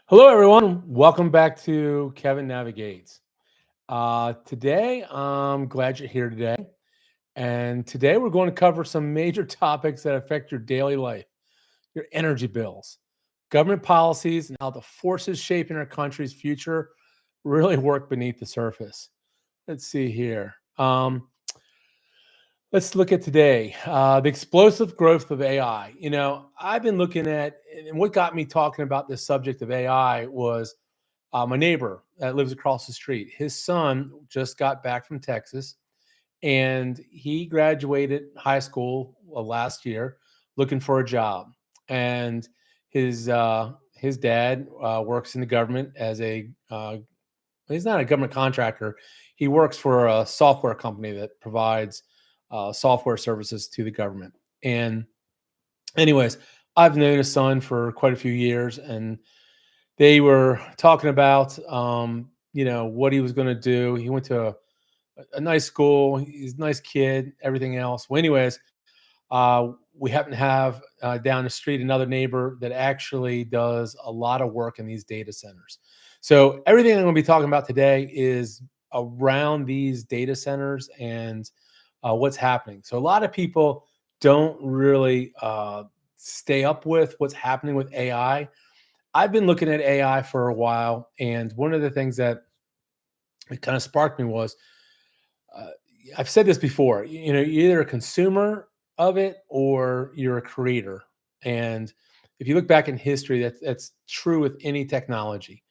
Hello, everyone. Welcome back to Kevin Navigates. Today, I'm glad you're here today. And today, we're going to cover some major topics that affect your daily life, your energy bills, government policies, and how the forces shaping our country's future really work beneath the surface. Let's see here. Let's look at today the explosive growth of AI. I've been looking at, and what got me talking about this subject of AI was my neighbor that lives across the street. His son just got back from Texas, and he graduated high school last year, looking for a job. And his dad works in the government as a he's not a government contractor. He works for a software company that provides software services to the government. And anyways, I've known his son for quite a few years, and they were talking about what he was going to do. He went to a nice school. He's a nice kid, everything else. Well, anyways, we happen to have down the street another neighbor that actually does a lot of work in these data centers. So everything I'm going to be talking about today is around these data centers and what's happening. So a lot of people don't really stay up with what's happening with AI. I've been looking at AI for a while, and one of the things that it kind of sparked me was uh, I've said this before. You're either a consumer of it or you're a creator. And if you look back in history, that's true with any technology.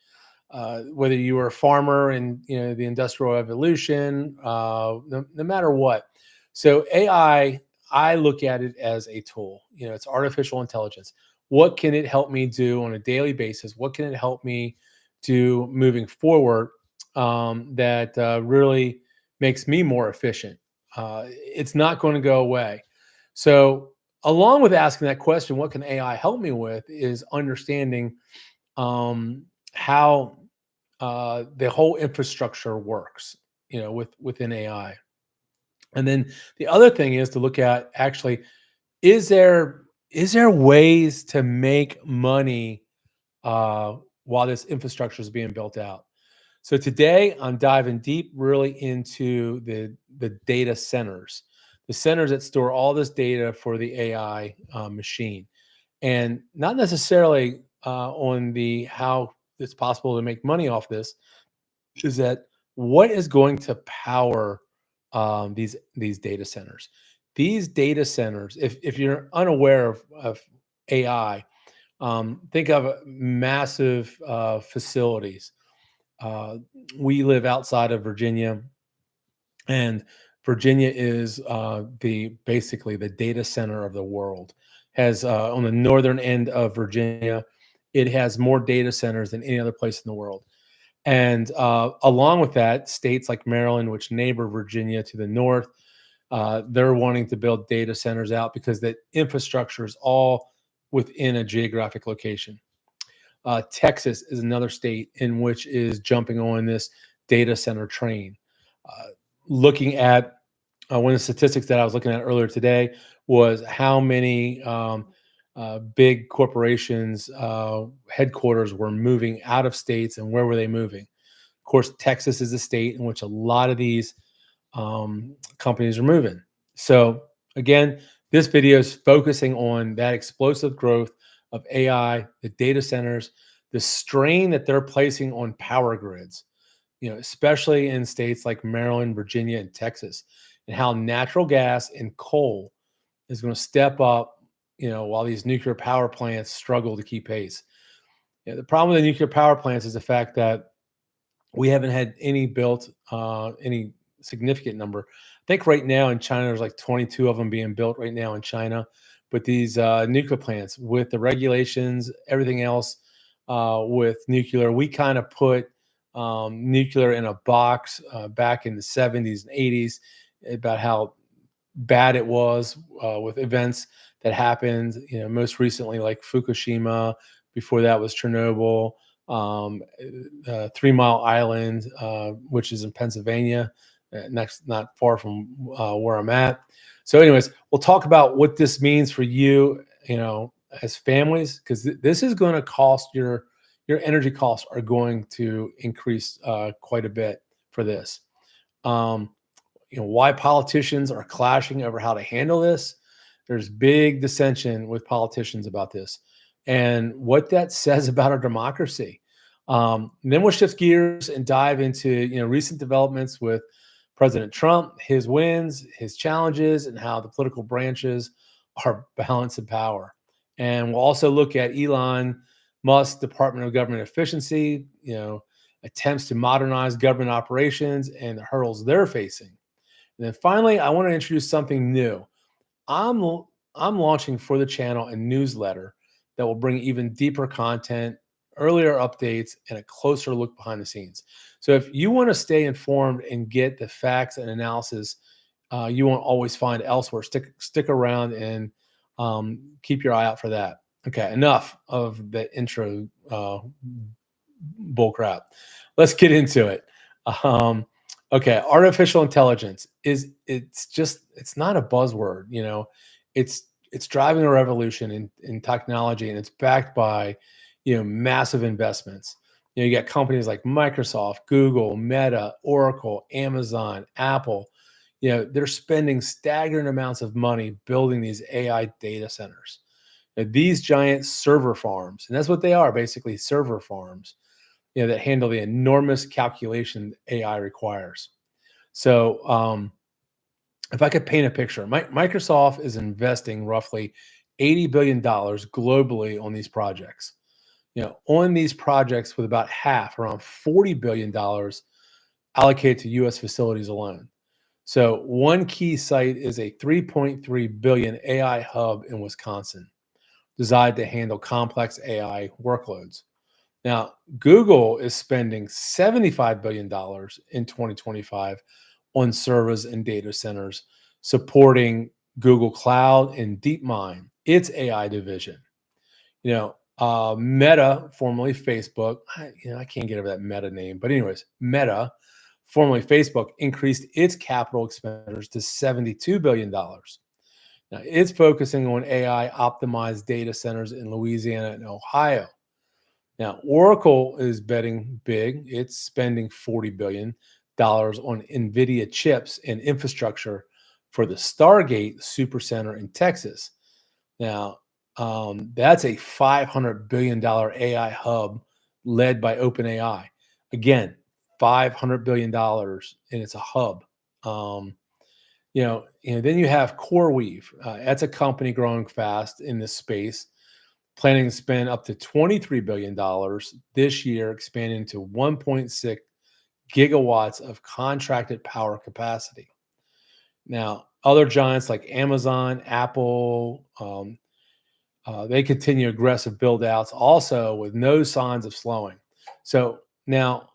Whether you were a farmer in the industrial revolution, no matter what. So I look at it as a tool. It's artificial intelligence. What can it help me do on a daily basis? What can it help me do moving forward that really makes me more efficient? It's not going to go away. So, along with asking that question, what can AI help me with, is understanding how the whole infrastructure works, within AI. And then the other thing is to look at, actually, is there ways to make money while this infrastructure is being built out? So today I'm diving deep really into the data centers, the centers that store all this data for the AI machine, and not necessarily on the how it's possible to make money off this. Is that what is going to power these data centers? These data centers, if you're unaware of AI, think of massive facilities. Uh, we live outside of Virginia, and Virginia is the basically the data center of the world. Has on the northern end of Virginia, it has more data centers than any other place in the world. And along with that, states like Maryland, which neighbor Virginia to the north, they're wanting to build data centers out because the infrastructure is all within a geographic location. Texas is another state in which is jumping on this data center train. Uh, Looking at one of the statistics that I was looking at earlier today was how many big corporations headquarters were moving out of states, and where were they moving? Of course, Texas is a state in which a lot of these companies are moving. So again, this video is focusing on that explosive growth of AI, the data centers, the strain that they're placing on power grids, especially in states like Maryland, Virginia, and Texas, and how natural gas and coal is going to step up, while these nuclear power plants struggle to keep pace. The problem with the nuclear power plants is the fact that we haven't had any built, any significant number. I think right now in China, there's like 22 of them being built right now in China. But these nuclear plants, with the regulations, everything else with nuclear, we kind of put nuclear in a box back in the 70s and 80s about how bad it was with events that happened. Most recently, like Fukushima. Before that was Chernobyl, 3 Mile Island, which is in Pennsylvania, next, not far from where I'm at. So, anyways, we'll talk about what this means for you, as families, because this is going to cost your energy costs are going to increase quite a bit for this. Um, why politicians are clashing over how to handle this. There's big dissension with politicians about this and what that says about our democracy. And then we'll shift gears and dive into recent developments with President Trump, his wins, his challenges, and how the political branches are balancing power. And we'll also look at Elon Musk's Department of Government Efficiency, attempts to modernize government operations and the hurdles they're facing. And then finally, I want to introduce something new. I'm I'm launching for the channel a newsletter that will bring even deeper content, earlier updates, and a closer look behind the scenes. So if you want to stay informed and get the facts and analysis you won't always find elsewhere, stick around and keep your eye out for that. Okay, enough of the intro bull crap. Let's get into it. Um, okay, artificial intelligence it's not a buzzword, it's driving a revolution in technology, and it's backed by massive investments. You got companies like Microsoft, Google, Meta, Oracle, Amazon, Apple. They're spending staggering amounts of money building these AI data centers. These giant server farms, and that's what they are, basically server farms, that handle the enormous calculation AI requires. So, if I could paint a picture, Microsoft is investing roughly $80 billion globally on these projects. On these projects, with about half, around $40 billion, allocated to U.S. facilities alone. So, one key site is a 3.3 billion AI hub in Wisconsin, designed to handle complex AI workloads. Now, Google is spending $75 billion in 2025 on servers and data centers, supporting Google Cloud and DeepMind, its AI division. Meta, formerly Facebook, I can't get over that Meta name, but anyways, Meta, formerly Facebook, increased its capital expenditures to $72 billion. Now, it's focusing on AI optimized data centers in Louisiana and Ohio. Now, Oracle is betting big. It's spending $40 billion on NVIDIA chips and infrastructure for the Stargate Supercenter in Texas. Now, that's a $500 billion AI hub led by OpenAI. Again, $500 billion, and it's a hub. Then you have CoreWeave. That's a company growing fast in this space, planning to spend up to $23 billion this year, expanding to 1.6 gigawatts of contracted power capacity. Now, other giants like Amazon, Apple, they continue aggressive build outs, also with no signs of slowing. So now,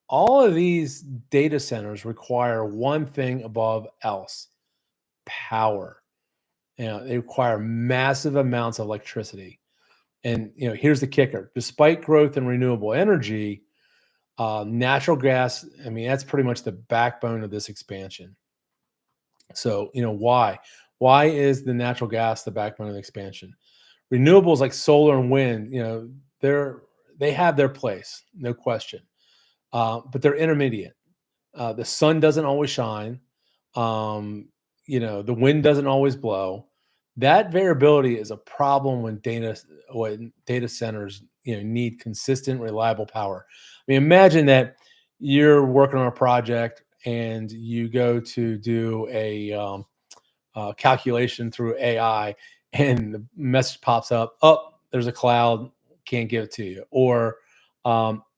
all of these data centers require one thing above else: power. They require massive amounts of electricity. And here's the kicker: despite growth in renewable energy, natural gas, I mean, that's pretty much the backbone of this expansion. So, why? Why is the natural gas the backbone of the expansion? Renewables like solar and wind, they have their place, no question, but they're intermediate. The sun doesn't always shine. The wind doesn't always blow. That variability is a problem when data centers need consistent, reliable power. I mean, imagine that you're working on a project and you go to do a calculation through AI, and the message pops up: "Oh, there's a cloud, can't give it to you," or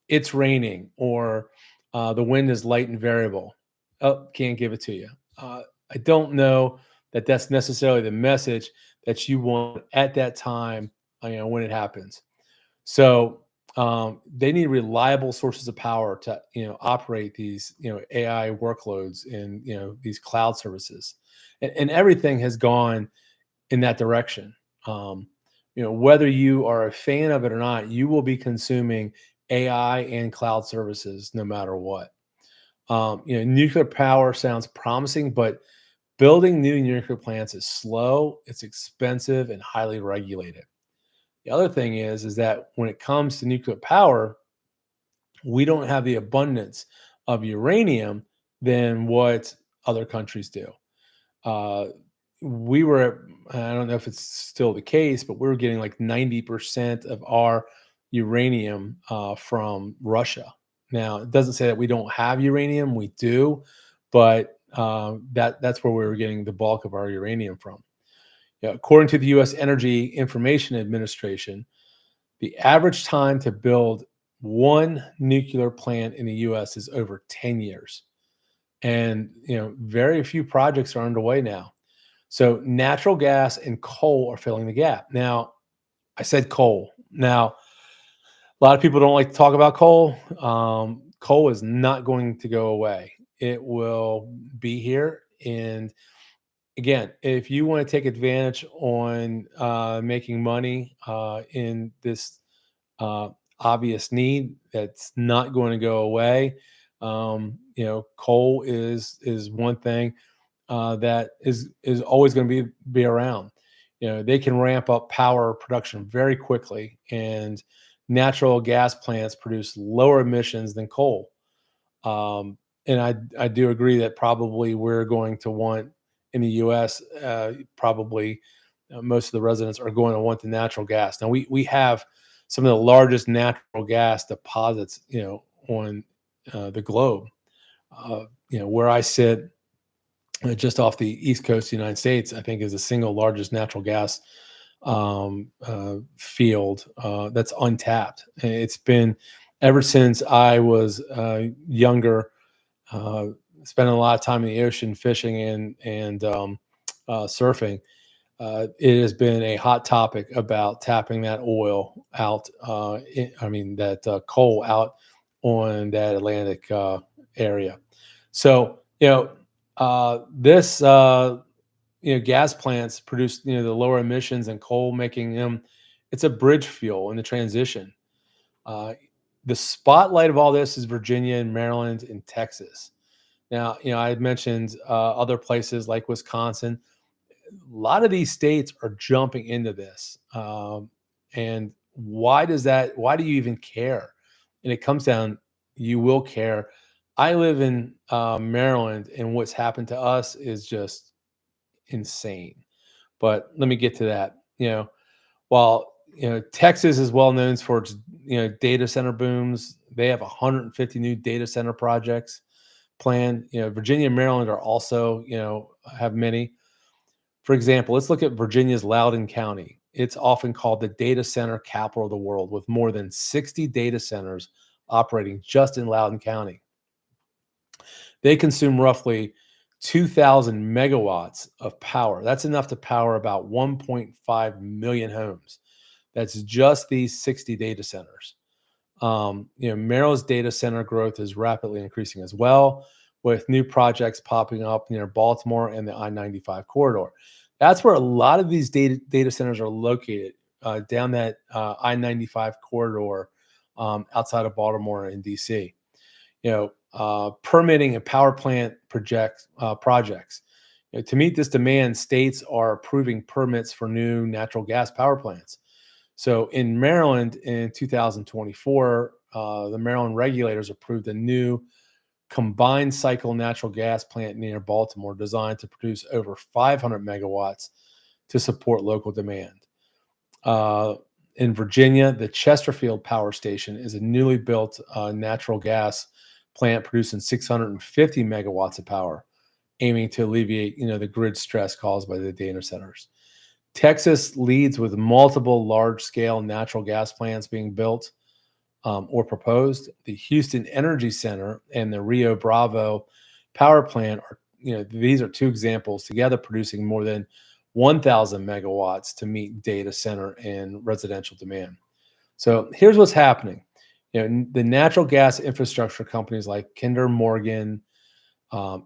"It's raining," or "The wind is light and variable. Oh, can't give it to you." I don't know that that's necessarily the message that you want at that time, when it happens. So they need reliable sources of power to operate these AI workloads and these cloud services, and everything has gone in that direction. Whether you are a fan of it or not, you will be consuming AI and cloud services no matter what. Nuclear power sounds promising, but building new nuclear plants is slow, it's expensive, and highly regulated. The other thing is that when it comes to nuclear power, we don't have the abundance of uranium than what other countries do. Uh, we were, I don't know if it's still the case, but we were getting like 90% of our uranium from Russia. Now, it doesn't say that we don't have uranium, we do, but that's where we were getting the bulk of our uranium from. Yeah, according to the U.S. Energy Information Administration, the average time to build one nuclear plant in the U.S. is over 10 years. And, very few projects are underway now. So natural gas and coal are filling the gap. Now, I said coal. Now, a lot of people don't like to talk about coal. Coal is not going to go away. It will be here. And again, if you want to take advantage on making money in this uh, obvious need that's not going to go away, coal is one thing that is always going to be around. They can ramp up power production very quickly, and natural gas plants produce lower emissions than coal. And I do agree that probably we're going to want in the U.S. Probably most of the residents are going to want the natural gas. Now we have some of the largest natural gas deposits, on the globe. Where I sit, just off the east coast of the United States, I think is the single largest natural gas field that's untapped. And it's been ever since I was younger, uh, spending a lot of time in the ocean fishing and surfing. It has been a hot topic about tapping that oil out. That coal out on that Atlantic area. So this gas plants produce the lower emissions and coal, making them it's a bridge fuel in the transition. Uh, the spotlight of all this is Virginia and Maryland and Texas. Now, I had mentioned other places like Wisconsin. A lot of these states are jumping into this. And why does that? Why do you even care? And it comes down, you will care. I live in Maryland, and what's happened to us is just insane. But let me get to that. While Texas is well known for its data center booms, they have 150 new data center projects planned. Virginia and Maryland are also have many. For example, let's look at Virginia's Loudoun County. It's often called the data center capital of the world, with more than 60 data centers operating just in Loudoun County. They consume roughly 2,000 megawatts of power. That's enough to power about 1.5 million homes. That's just these 60 data centers. Merrill's data center growth is rapidly increasing as well, with new projects popping up near Baltimore and the I-95 corridor. That's where a lot of these data centers are located, down that I-95 corridor, outside of Baltimore and DC. Permitting and power plant projects. To meet this demand, states are approving permits for new natural gas power plants. So in Maryland in 2024, the Maryland regulators approved a new combined cycle natural gas plant near Baltimore designed to produce over 500 megawatts to support local demand. Uh, in Virginia, the Chesterfield Power Station is a newly built natural gas plant producing 650 megawatts of power, aiming to alleviate the grid stress caused by the data centers. Texas leads with multiple large-scale natural gas plants being built or proposed. The Houston Energy Center and the Rio Bravo power plant are, these are two examples together producing more than 1,000 megawatts to meet data center and residential demand. So here's what's happening. The natural gas infrastructure companies like Kinder Morgan,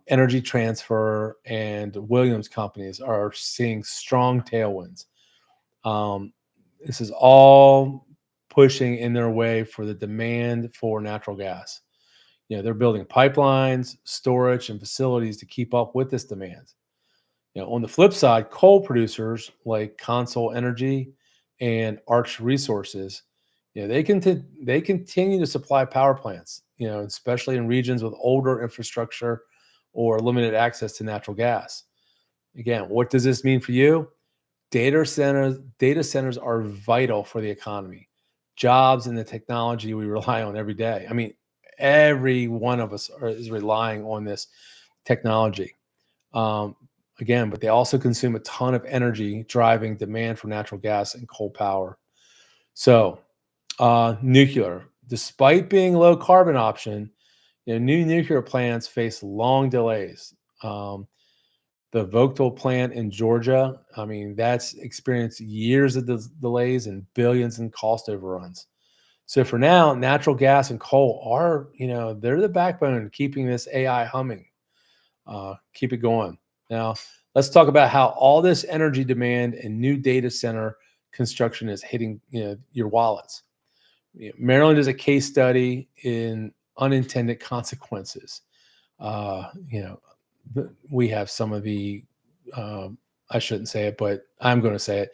Energy Transfer, and Williams companies are seeing strong tailwinds. This is all pushing in their way for the demand for natural gas. They're building pipelines, storage, and facilities to keep up with this demand. On the flip side, coal producers like Consol Energy and Arch Resources, they continue to supply power plants, especially in regions with older infrastructure or limited access to natural gas. Again, what does this mean for you? Data centers are vital for the economy, jobs, and the technology we rely on every day. I mean, every one of us is relying on this technology. Um, Again, but they also consume a ton of energy, driving demand for natural gas and coal power. So, nuclear, despite being a low carbon option, new nuclear plants face long delays. Um, the Vogtle plant in Georgia, I mean, that's experienced years of delays and billions in cost overruns. So for now, natural gas and coal are, they're the backbone keeping this AI humming. Keep it going. Now, let's talk about how all this energy demand and new data center construction is hitting, your wallets. Maryland is a case study in unintended consequences. Uh, you know, we have some of the, I shouldn't say it, but I'm going to say it.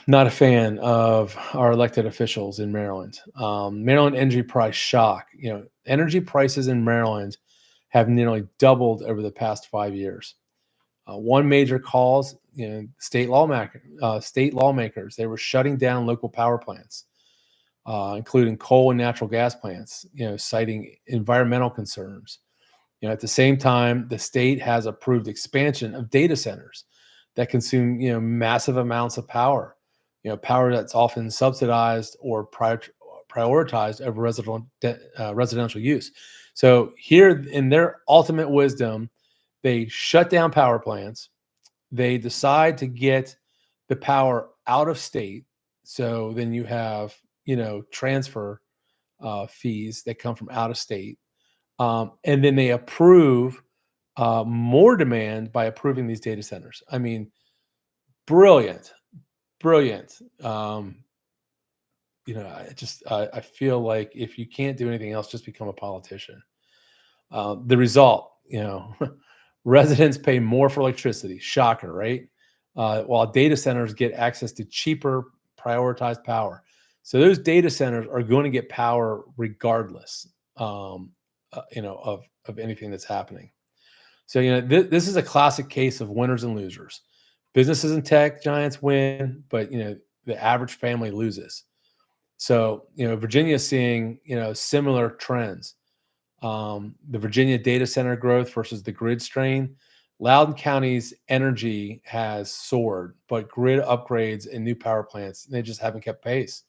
Not a fan of our elected officials in Maryland. Maryland energy price shock. Energy prices in Maryland have nearly doubled over the past 5 years. One major cause, state lawmakers, they were shutting down local power plants, including coal and natural gas plants, citing environmental concerns. At the same time, the state has approved expansion of data centers that consume, massive amounts of power. Power that's often subsidized or prioritized over residential use. So here, in their ultimate wisdom, they shut down power plants. They decide to get the power out of state. So then you have, transfer fees that come from out of state, and then they approve more demand by approving these data centers. I mean, brilliant, brilliant. I feel like if you can't do anything else, just become a politician. The result, residents pay more for electricity. Shocker, right? While data centers get access to cheaper, prioritized power. So those data centers are going to get power regardless, of anything that's happening. So, this is a classic case of winners and losers. Businesses and tech giants win, but the average family loses. So, Virginia is seeing similar trends. The Virginia data center growth versus the grid strain. Loudoun County's energy has soared, but grid upgrades and new power plants, they just haven't kept pace.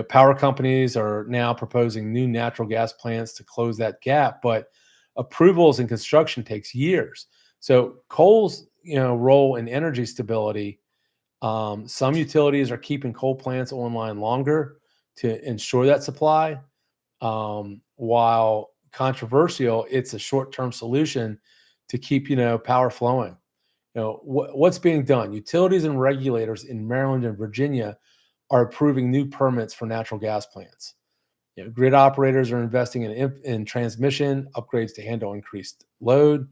Power companies are now proposing new natural gas plants to close that gap, but approvals and construction takes years. So coal's, role in energy stability. Some utilities are keeping coal plants online longer to ensure that supply. While controversial, it's a short-term solution to keep, power flowing. What's being done? Utilities and regulators in Maryland and Virginia are approving new permits for natural gas plants. Grid operators are investing in transmission upgrades to handle increased load.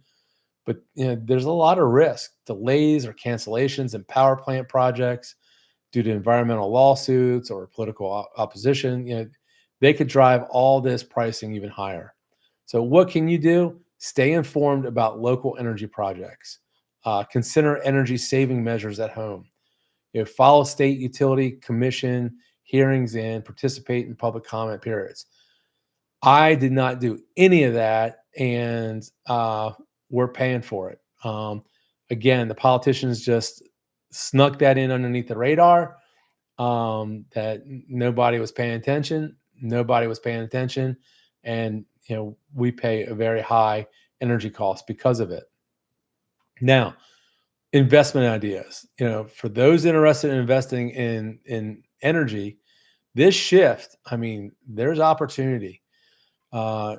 But there's a lot of risk, delays or cancellations in power plant projects due to environmental lawsuits or political opposition. They could drive all this pricing even higher. So what can you do? Stay informed about local energy projects. Consider energy saving measures at home. Follow state utility commission hearings and participate in public comment periods. I did not do any of that, and we're paying for it. Again, the politicians just snuck that in underneath the radar. That nobody was paying attention. Nobody was paying attention, and we pay a very high energy cost because of it. Now, investment ideas. For those interested in investing in energy, this shift. I mean, there's opportunity. Uh,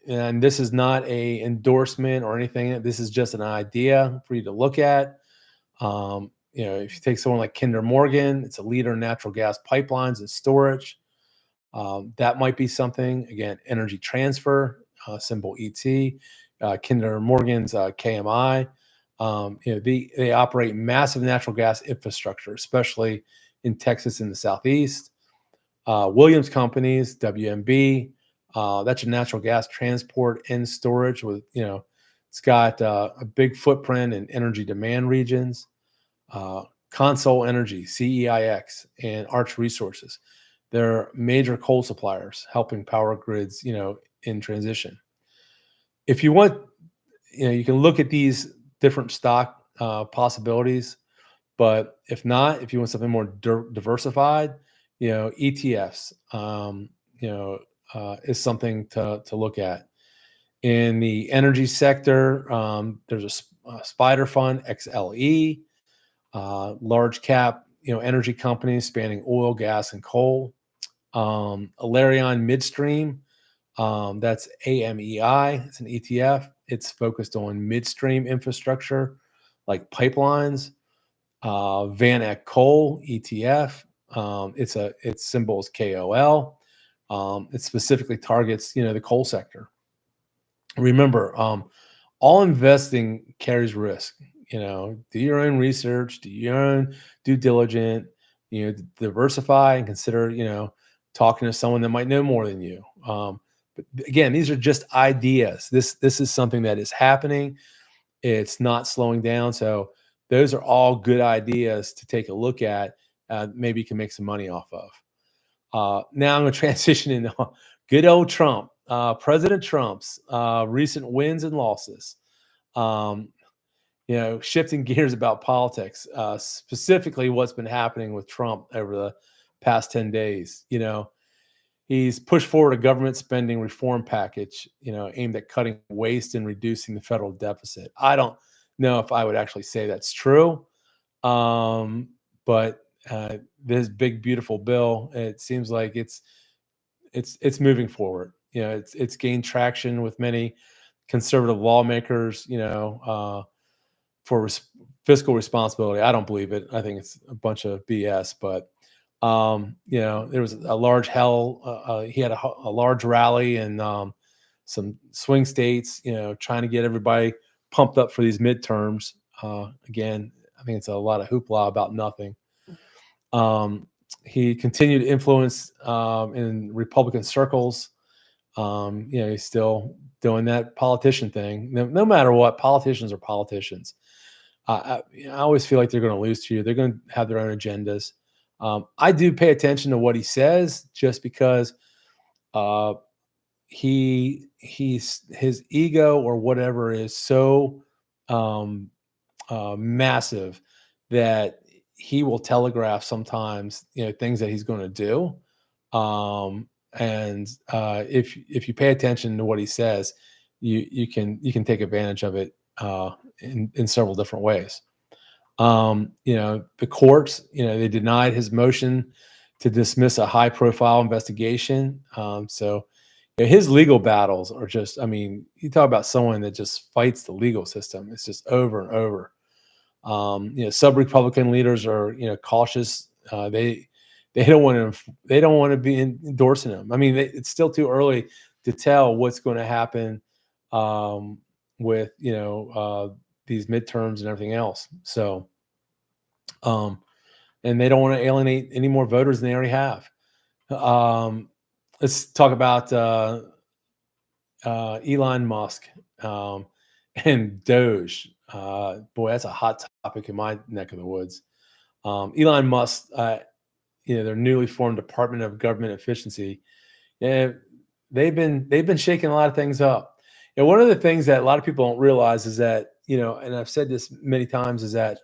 and this is not a endorsement or anything. This is just an idea for you to look at. If you take someone like Kinder Morgan, it's a leader in natural gas pipelines and storage. That might be something. Again, Energy Transfer, symbol ET. Kinder Morgan's KMI. They operate massive natural gas infrastructure, especially in Texas and the Southeast. Williams Companies, WMB, that's your natural gas transport and storage. It's got a big footprint in energy demand regions. Consol Energy, CEIX, and Arch Resources. They're major coal suppliers helping power grids, in transition. If you want, you can look at these different stock possibilities, but if not, if you want something more diversified, ETFs, is something to look at. In the energy sector, there's a spider fund, XLE, large cap, energy companies spanning oil, gas, and coal. Alarion Midstream, that's AMEI. It's an ETF. It's focused on midstream infrastructure like pipelines. Van Eck Coal ETF. Its symbol is KOL. It specifically targets, the coal sector. Remember, all investing carries risk. Do your own research, do your own due diligence, diversify and consider, talking to someone that might know more than you. But again, these are just ideas. This is something that is happening. It's not slowing down. So those are all good ideas to take a look at. Maybe you can make some money off of. Now I'm going to transition into good old Trump, President Trump's recent wins and losses. Shifting gears about politics, specifically what's been happening with Trump over the past 10 days. He's pushed forward a government spending reform package, aimed at cutting waste and reducing the federal deficit. I don't know if I would actually say that's true. But this big, beautiful bill, it seems like it's moving forward. It's gained traction with many conservative lawmakers, for fiscal responsibility. I don't believe it. I think it's a bunch of BS, but there was a large he had a large rally in some swing states, trying to get everybody pumped up for these midterms. Again, I think it's a lot of hoopla about nothing. He continued to influence in Republican circles. He's still doing that politician thing. No matter what, politicians are politicians. I always feel like they're going to lose to you. They're going to have their own agendas. I do pay attention to what he says, just because his ego or whatever is so massive that he will telegraph sometimes, things that he's going to do. And if you pay attention to what he says, you can take advantage of it in several different ways. The courts, they denied his motion to dismiss a high-profile investigation. So his legal battles are just, you talk about someone that just fights the legal system. It's just over and over. Sub-Republican leaders are, cautious. They don't want to be endorsing him. It's still too early to tell what's going to happen with these midterms and everything else. So, and they don't want to alienate any more voters than they already have. Let's talk about Elon Musk and Doge. Boy, that's a hot topic in my neck of the woods. Elon Musk, their newly formed Department of Government Efficiency, they've been shaking a lot of things up. And one of the things that a lot of people don't realize is that, and I've said this many times, is that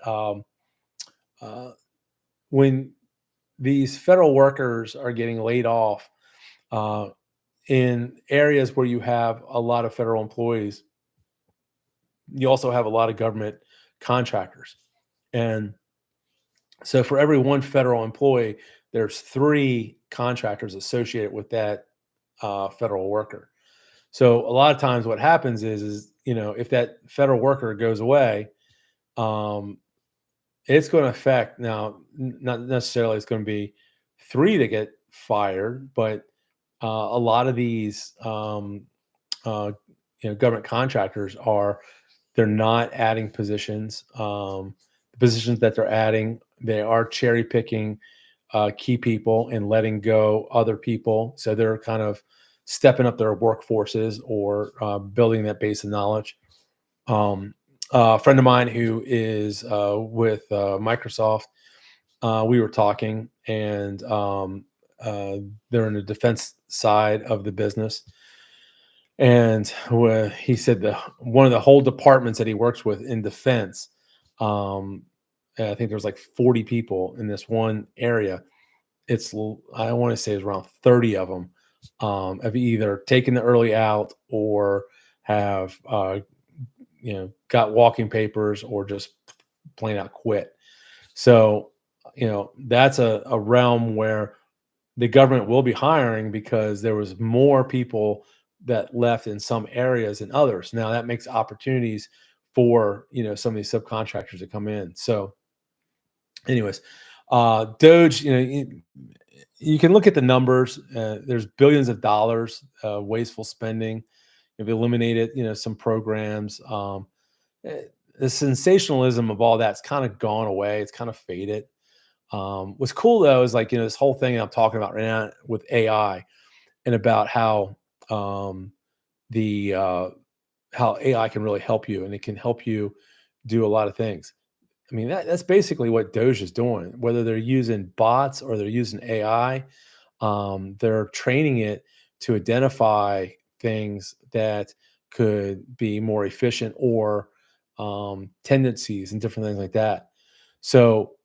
when these federal workers are getting laid off in areas where you have a lot of federal employees, you also have a lot of government contractors. And so for every one federal employee, there's 3 contractors associated with that federal worker. So a lot of times what happens is if that federal worker goes away, it's going to affect, now, not necessarily it's going to be 3 that get fired, but a lot of these government contractors They're not adding positions. The positions that they're adding, they are cherry picking key people and letting go other people. So they're kind of stepping up their workforces or building that base of knowledge. Um, a friend of mine who is with Microsoft, we were talking, and uh, they're in the defense side of the business. And he said the one of the whole departments that he works with in defense, um, I think there's like 40 people in this one area. I want to say it's around 30 of them have either taken the early out or have got walking papers or just plain out quit. So that's a realm where the government will be hiring because there was more people that left in some areas than others. Now that makes opportunities for some of these subcontractors to come in. So, anyways, Doge, you can look at the numbers. There's billions of dollars wasteful spending. They've eliminated some programs. The sensationalism of all that's kind of gone away. It's kind of faded. What's cool though is like this whole thing I'm talking about right now with AI and about how the how AI can really help you and it can help you do a lot of things. I mean that's basically what Doge is doing. Whether they're using bots or they're using AI, they're training it to identify things that could be more efficient or tendencies and different things like that. So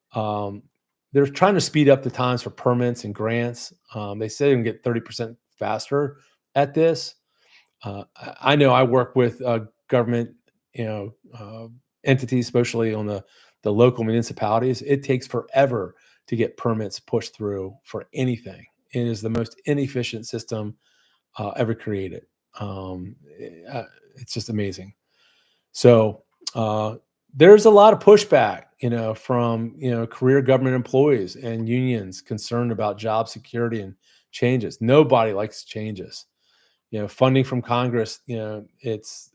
they're trying to speed up the times for permits and grants. They say they can get 30% faster at this. I know I work with government, you know, uh, entities, especially on the local municipalities. It takes forever to get permits pushed through for anything. It is the most inefficient system ever created. It's just amazing. So uh, there's a lot of pushback, from career government employees and unions concerned about job security and changes. Nobody likes changes. Funding from Congress. There's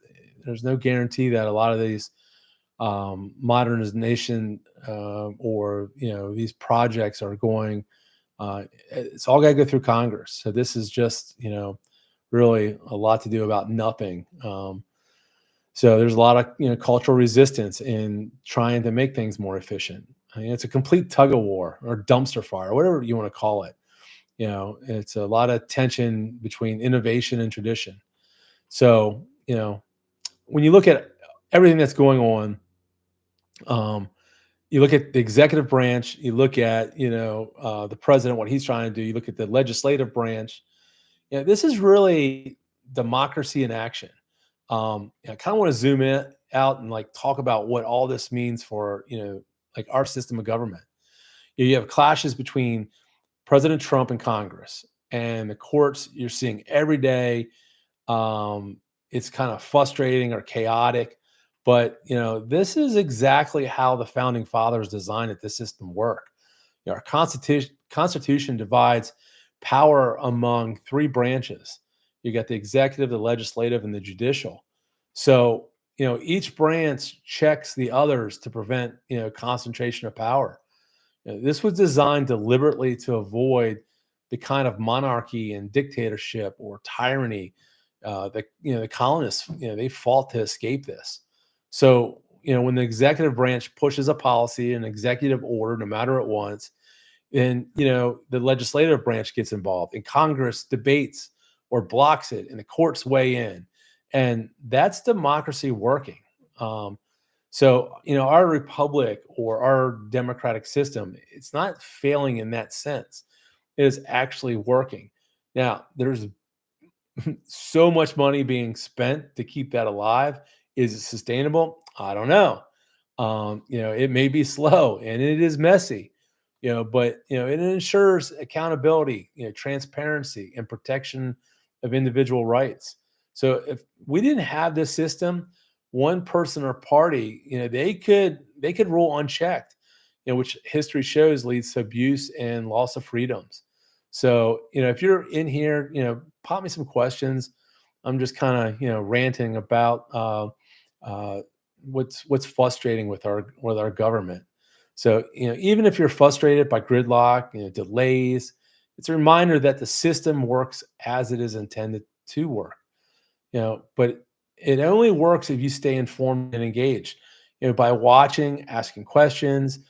no guarantee that a lot of these modernization or these projects are going. It's all got to go through Congress. So this is just really a lot to do about nothing. So there's a lot of cultural resistance in trying to make things more efficient. I mean, it's a complete tug of war or dumpster fire, whatever you want to call it. It's a lot of tension between innovation and tradition. So when you look at everything that's going on, um, you look at the executive branch, you look at the president, what he's trying to do. You look at the legislative branch. This is really democracy in action. I kind of want to zoom in out and like talk about what all this means for like our system of government. You have clashes between President Trump and Congress and the courts. You're seeing every day. It's kind of frustrating or chaotic, but this is exactly how the founding fathers designed it. This system work. Our constitution divides power among three branches. You got the executive, the legislative, and the judicial. So each branch checks the others to prevent concentration of power. This was designed deliberately to avoid the kind of monarchy and dictatorship or tyranny that the colonists they fought to escape this. So when the executive branch pushes a policy, an executive order, no matter what once, then the legislative branch gets involved, and Congress debates or blocks it, and the courts weigh in, and that's democracy working. So, our republic or our democratic system, it's not failing in that sense. It is actually working. Now, there's so much money being spent to keep that alive. Is it sustainable? I don't know. It may be slow and it is messy, but it ensures accountability, transparency and protection of individual rights. So if we didn't have this system, one person or party, they could rule unchecked, which history shows leads to abuse and loss of freedoms. So, if you're in here, pop me some questions. I'm just kind of, ranting about what's frustrating with our government. So, even if you're frustrated by gridlock, delays, it's a reminder that the system works as it is intended to work. But it only works if you stay informed and engaged. By watching, asking questions,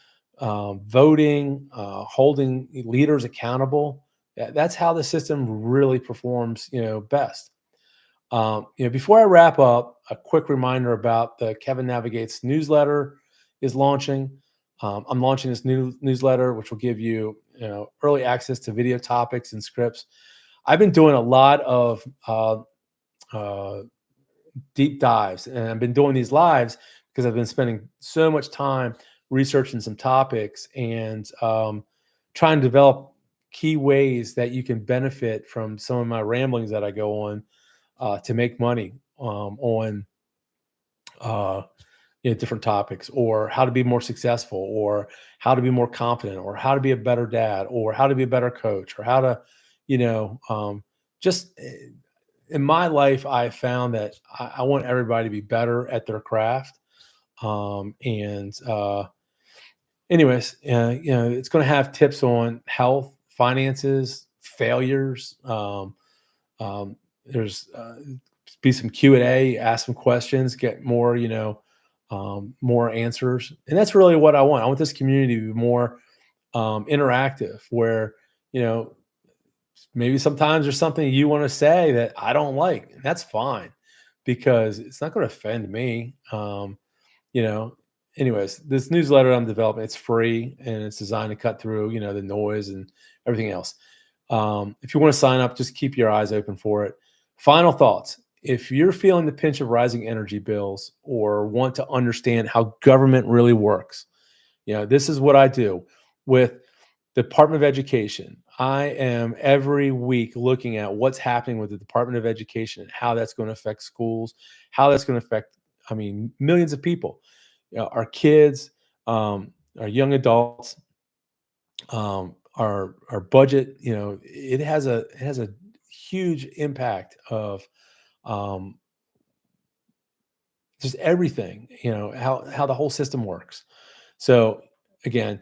voting, holding leaders accountable. That's how the system really performs. Best. Before I wrap up, a quick reminder about the Kevin Navigates newsletter is launching. I'm launching this new newsletter, which will give you, early access to video topics and scripts. I've been doing a lot of uh, deep dives, and I've been doing these lives because I've been spending so much time researching some topics and trying to develop key ways that you can benefit from some of my ramblings that I go on to make money on uh, different topics, or how to be more successful, or how to be more confident, or how to be a better dad, or how to be a better coach, or how to, just in my life, I found that I want everybody to be better at their craft. And anyways, it's going to have tips on health, finances, failures. There's be some Q&A, ask some questions, get more, more answers. And that's really what I want. I want this community to be more interactive, where, you know, maybe sometimes there's something you want to say that I don't like. And that's fine, because it's not going to offend me. You know, anyways, this newsletter I'm developing, it's free and it's designed to cut through, the noise and everything else. If you want to sign up, just keep your eyes open for it. Final thoughts. If you're feeling the pinch of rising energy bills, or want to understand how government really works, this is what I do with the Department of Education. I am every week looking at what's happening with the Department of Education and how that's going to affect schools, how that's going to affect, millions of people, our kids, our young adults, our budget. It has a huge impact of um, just everything. How the whole system works. So again,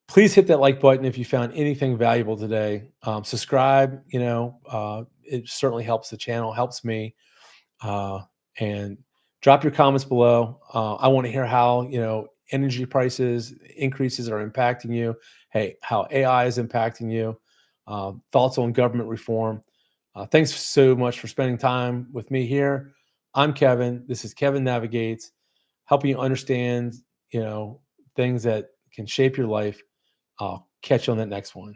please hit that like button if you found anything valuable today. Subscribe. It certainly helps the channel, helps me. uh, and drop your comments below. I want to hear how energy prices increases are impacting you. Hey, how AI is impacting you. Thoughts on government reform. Thanks so much for spending time with me here. I'm Kevin. This is Kevin Navigates, helping you understand things that can shape your life. I'll catch you on that next one.